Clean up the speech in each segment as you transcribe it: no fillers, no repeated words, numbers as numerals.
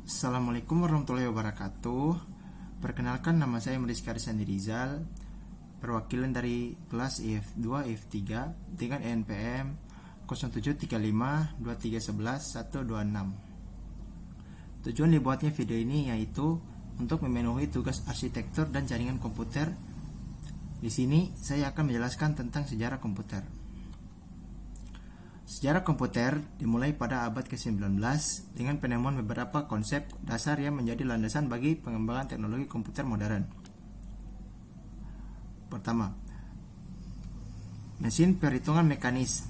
Assalamualaikum warahmatullahi wabarakatuh. Perkenalkan, nama saya Mariska Arisandi Rizal, perwakilan dari kelas IF2 IF3 dengan NPM 07352311-126. Tujuan dibuatnya video ini yaitu untuk memenuhi tugas arsitektur dan jaringan komputer. Di sini saya akan menjelaskan tentang sejarah komputer. Sejarah komputer dimulai pada abad ke-19 dengan penemuan beberapa konsep dasar yang menjadi landasan bagi pengembangan teknologi komputer modern. Pertama, mesin perhitungan mekanis.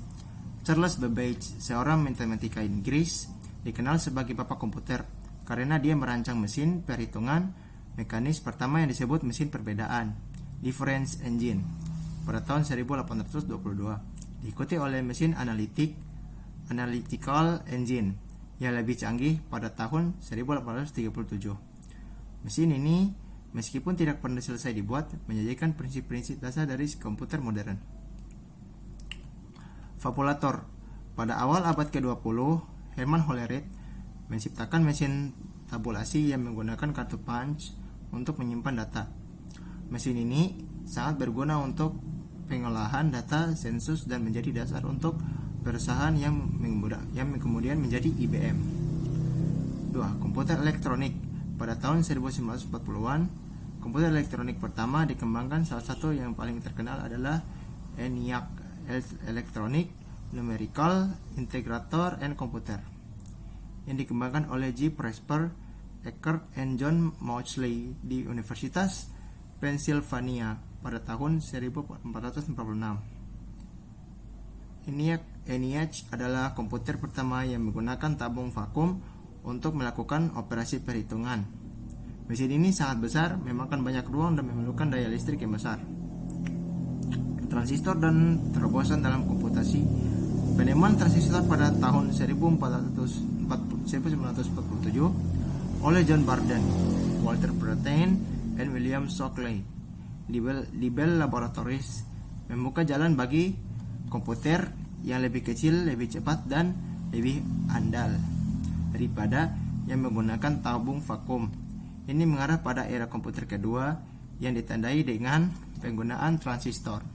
Charles Babbage, seorang matematika Inggris, dikenal sebagai bapak komputer karena dia merancang mesin perhitungan mekanis pertama yang disebut mesin perbedaan, difference engine, pada tahun 1822. Diikuti oleh mesin analytical engine yang lebih canggih pada tahun 1837. Mesin ini, meskipun tidak pernah selesai dibuat, menyajikan prinsip-prinsip dasar dari komputer modern. Fabulator. Pada awal abad ke-20, Herman Hollerith menciptakan mesin tabulasi yang menggunakan kartu punch untuk menyimpan data. Mesin ini sangat berguna untuk pengolahan data sensus dan menjadi dasar untuk perusahaan yang kemudian menjadi IBM. 2. Komputer elektronik. Pada tahun 1940-an, komputer elektronik pertama dikembangkan. Salah satu yang paling terkenal adalah ENIAC, Electronic Numerical Integrator and Computer, yang dikembangkan oleh J. Presper, Eckert, and John Mauchly di Universitas Pennsylvania pada tahun 1446. ENIAC adalah komputer pertama yang menggunakan tabung vakum untuk melakukan operasi perhitungan. Mesin ini sangat besar, memakan banyak ruang dan memerlukan daya listrik yang besar. Transistor dan terobosan dalam komputasi. Penemuan transistor pada tahun 1947 oleh John Barden, Walter Brattain, dan William Shockley di Bell Laboratories membuka jalan bagi komputer yang lebih kecil, lebih cepat, dan lebih andal daripada yang menggunakan tabung vakum. Ini mengarah pada era komputer kedua yang ditandai dengan penggunaan transistor.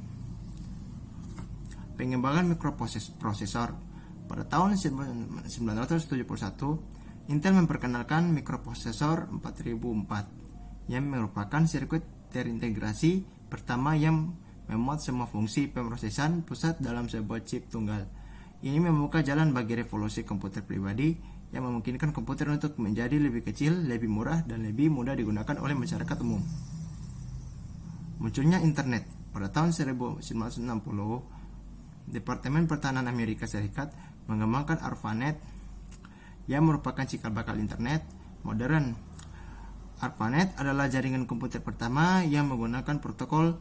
Pengembangan mikroprosesor. Pada tahun 1971, Intel memperkenalkan mikroprosesor 4004 yang merupakan sirkuit terintegrasi pertama yang memuat semua fungsi pemrosesan pusat dalam sebuah chip tunggal. Ini membuka jalan bagi revolusi komputer pribadi yang memungkinkan komputer untuk menjadi lebih kecil, lebih murah, dan lebih mudah digunakan oleh masyarakat umum. Munculnya internet. Pada tahun 1960, Departemen Pertahanan Amerika Serikat mengembangkan ARPANET yang merupakan cikal bakal internet modern. ARPANET adalah jaringan komputer pertama yang menggunakan protokol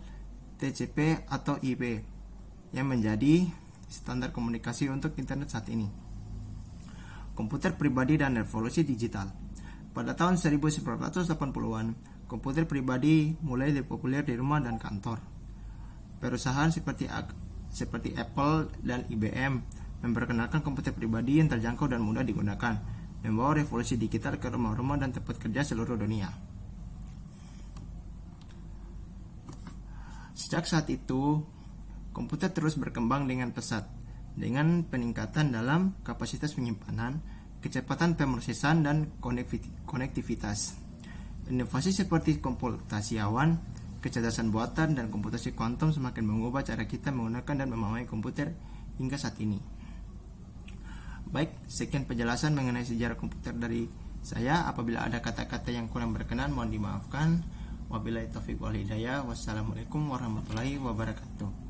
TCP atau IP yang menjadi standar komunikasi untuk internet saat ini. Komputer pribadi dan revolusi digital. Pada tahun 1980-an, komputer pribadi mulai populer di rumah dan kantor. Perusahaan seperti Apple dan IBM memperkenalkan komputer pribadi yang terjangkau dan mudah digunakan, membawa revolusi digital ke rumah-rumah dan tempat kerja seluruh dunia. Sejak saat itu, komputer terus berkembang dengan pesat, dengan peningkatan dalam kapasitas penyimpanan, kecepatan pemrosesan, dan konektivitas. Inovasi seperti komputasi awan, kecerdasan buatan, dan komputasi kuantum semakin mengubah cara kita menggunakan dan memahami komputer hingga saat ini. Baik, sekian penjelasan mengenai sejarah komputer dari saya. Apabila ada kata-kata yang kurang berkenan, mohon dimaafkan. Wabillahi taufiq wal hidayah. Wassalamualaikum warahmatullahi wabarakatuh.